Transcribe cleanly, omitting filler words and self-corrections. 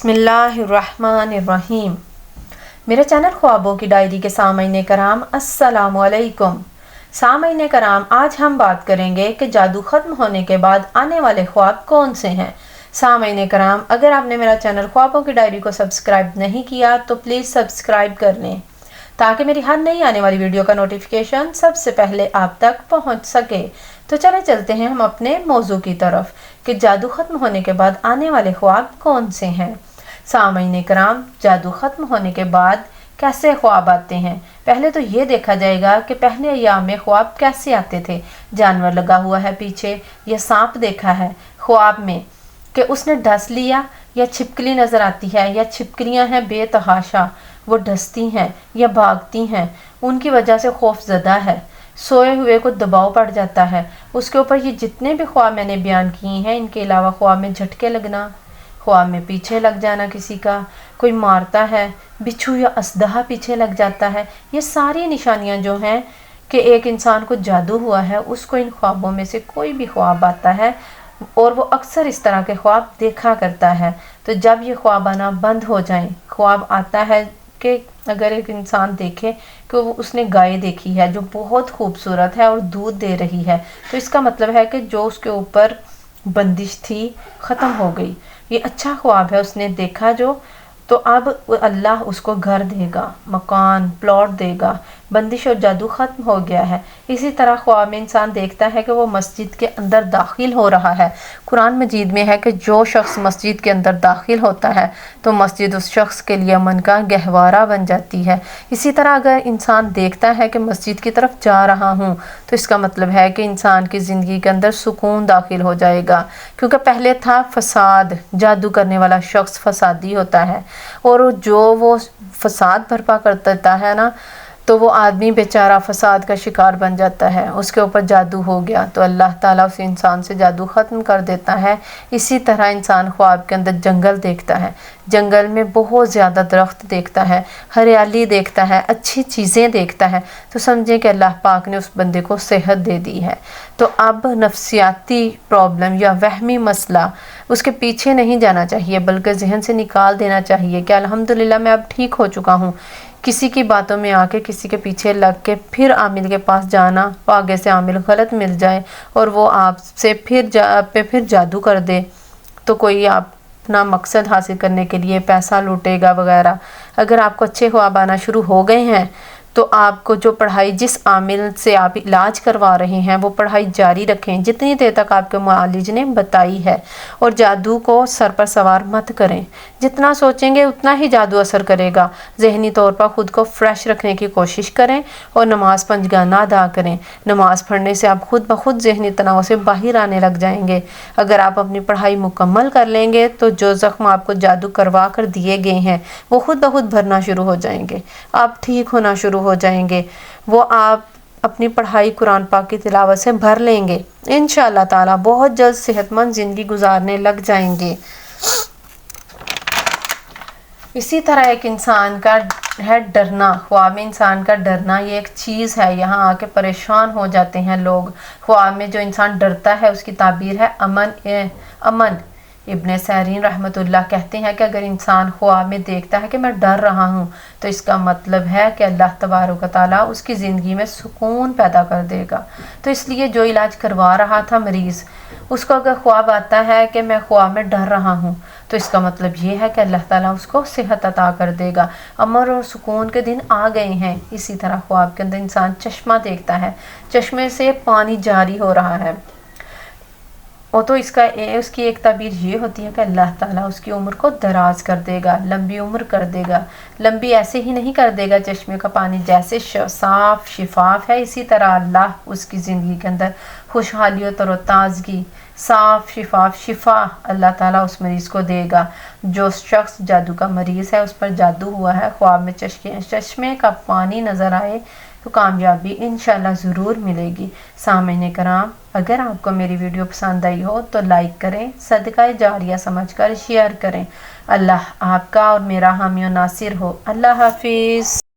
बिस्मिल्लाहिर्रहमानिर्रहीम। मेरे चैनल ख्वाबों की डायरी के सामईन कराम अस्सलामु अलैकुम। सामईन कराम, आज हम बात करेंगे कि जादू ख़त्म होने के बाद आने वाले ख्वाब कौन से हैं। सामईन कराम, अगर आपने मेरा चैनल ख्वाबों की डायरी को सब्सक्राइब नहीं किया तो प्लीज़ सब्सक्राइब कर लें ताकि मेरी हर नई आने वाली वीडियो का नोटिफिकेशन सबसे पहले आप तक पहुंच सके। तो चले चलते हैं हम अपने मौजू की तरफ कि जादू ख़त्म होने के बाद आने वाले ख्वाब कौन से हैं। सामईन कराम, जादू ख़त्म होने के बाद कैसे ख्वाब आते हैं। पहले तो ये देखा जाएगा कि पहले अय्याम में ख्वाब कैसे आते थे। जानवर लगा हुआ है पीछे, या सांप देखा है ख्वाब में कि उसने डस लिया, या छिपकली नज़र आती है, या छिपकलियां हैं बेतहाशा, वो डसती हैं या भागती हैं, उनकी वजह से खौफ ज़दा है। सोए हुए को दबाव पड़ जाता है। उसके ऊपर ये जितने भी ख्वाब मैंने बयान किए हैं, इनके अलावा ख्वाब में झटके लगना, ख्वाब में पीछे लग जाना, किसी का कोई मारता है, बिच्छू या असदहा पीछे लग जाता है, ये सारी निशानियां जो हैं कि एक इंसान को जादू हुआ है, उसको इन ख्वाबों में से कोई भी ख्वाब आता है और वो अक्सर इस तरह के ख्वाब देखा करता है। तो जब ये ख्वाब आना बंद हो जाए, ख्वाब आता है कि अगर एक इंसान देखे कि वो उसने गाय देखी है जो बहुत खूबसूरत है और दूध दे रही है, तो इसका मतलब है कि जो उसके ऊपर बंदिश थी ख़त्म हो गई। ये अच्छा ख्वाब है, उसने देखा जो, तो अब अल्लाह उसको घर देगा, मकान प्लॉट देगा, बंदिश और जादू ख़त्म हो गया है। इसी तरह ख्वाब में इंसान देखता है कि वो मस्जिद के अंदर दाखिल हो रहा है। कुरान मजीद में है कि जो शख्स मस्जिद के अंदर दाखिल होता है तो मस्जिद उस शख्स के लिए अमन का गहवारा बन जाती है। इसी तरह अगर इंसान देखता है कि मस्जिद की तरफ जा रहा हूँ तो इसका मतलब है कि इंसान की ज़िंदगी के अंदर सुकून दाखिल हो जाएगा, क्योंकि पहले था फसाद, जादू करने वाला शख्स फसादी होता है और जो वो फसाद बर्पा कर देता है ना, तो वो आदमी बेचारा फसाद का शिकार बन जाता है। उसके ऊपर जादू हो गया तो अल्लाह ताला उस इंसान से जादू ख़त्म कर देता है। इसी तरह इंसान ख्वाब के अंदर जंगल देखता है, जंगल में बहुत ज़्यादा दरख्त देखता है, हरियाली देखता है, अच्छी चीज़ें देखता है, तो समझें कि अल्लाह पाक ने उस बंदे को सेहत दे दी है। तो अब नफ्सियाती प्रॉब्लम या वहमी मसला, उसके पीछे नहीं जाना चाहिए बल्कि जहन से निकाल देना चाहिए कि अल्हम्दुलिल्लाह मैं अब ठीक हो चुका हूँ। किसी की बातों में आके किसी के पीछे लग के फिर आमिल के पास जाना, आगे से आमिल गलत मिल जाए और वो आपसे फिर जादू कर दे, तो कोई आप अपना मकसद हासिल करने के लिए पैसा लूटेगा वगैरह। अगर आपको अच्छे ख्वाब आना शुरू हो गए हैं तो आपको जो पढ़ाई, जिस आमिल से आप इलाज करवा रहे हैं, वो पढ़ाई जारी रखें जितनी देर तक आपके मुआलिज ने बताई है, और जादू को सर पर सवार मत करें। जितना सोचेंगे उतना ही जादू असर करेगा। जहनी तौर पर ख़ुद को फ्रेश रखने की कोशिश करें और नमाज पंजगाना अदा करें। नमाज पढ़ने से आप खुद ब खुद जहनी तनाव से बाहर आने लग जाएंगे। अगर आप अपनी पढ़ाई मुकम्मल कर लेंगे तो जो ज़ख्म आपको जादू करवा कर दिए गए हैं वो खुद ब खुद भरना शुरू हो जाएंगे, आप ठीक होना शुरू हो जाएंगे। वो आप अपनी पढ़ाई कुरान पाक की तिलावत से भर लेंगे, इंशाअल्लाह ताला बहुत जल्द सेहतमंद ज़िंदगी गुजारने लग जाएंगे। इसी तरह एक इंसान का है डरना, ख्वाब में इंसान का डरना, ये एक चीज़ है। यहाँ आके परेशान हो जाते हैं लोग। ख्वाब में जो इंसान डरता है उसकी ताबीर है अमन। इब्ने सैरीन रहमतुल्लाह कहते हैं कि अगर इंसान ख्वाब में देखता है कि मैं डर रहा हूँ तो इसका मतलब है कि अल्लाह तबारक व तआला उसकी ज़िंदगी में सुकून पैदा कर देगा। तो इसलिए जो इलाज करवा रहा था मरीज़, उसको अगर ख्वाब आता है कि मैं ख्वाब में डर रहा हूँ तो इसका मतलब ये है कि अल्लाह ताला उसको सेहत अता कर देगा। अमर और सुकून के दिन आ गए हैं। इसी तरह ख्वाब के अंदर इंसान चश्मा देखता है, चश्मे से पानी जारी हो रहा है, और तो उसकी एक ताबीर ये होती है कि अल्लाह ताला उसकी उम्र को दराज कर देगा, लंबी उम्र कर देगा। लंबी ऐसे ही नहीं कर देगा, चश्मे का पानी जैसे साफ़ शिफाफ है, इसी तरह अल्लाह उसकी ज़िंदगी के अंदर खुशहाली और तरोताज़गी, साफ़ शिफाफ शिफा अल्लाह ताला उस मरीज़ को देगा। जो शख्स जादू का मरीज़ है, उस पर जादू हुआ है, ख्वाब में चश्मे का पानी नज़र आए तो कामयाबी इंशाल्लाह ज़रूर मिलेगी। सामईन कराम, अगर आपको मेरी वीडियो पसंद आई हो तो लाइक करें, सदका जारिया समझकर शेयर करें। अल्लाह आपका और मेरा हामी और नासिर हो। अल्लाह हाफिज़।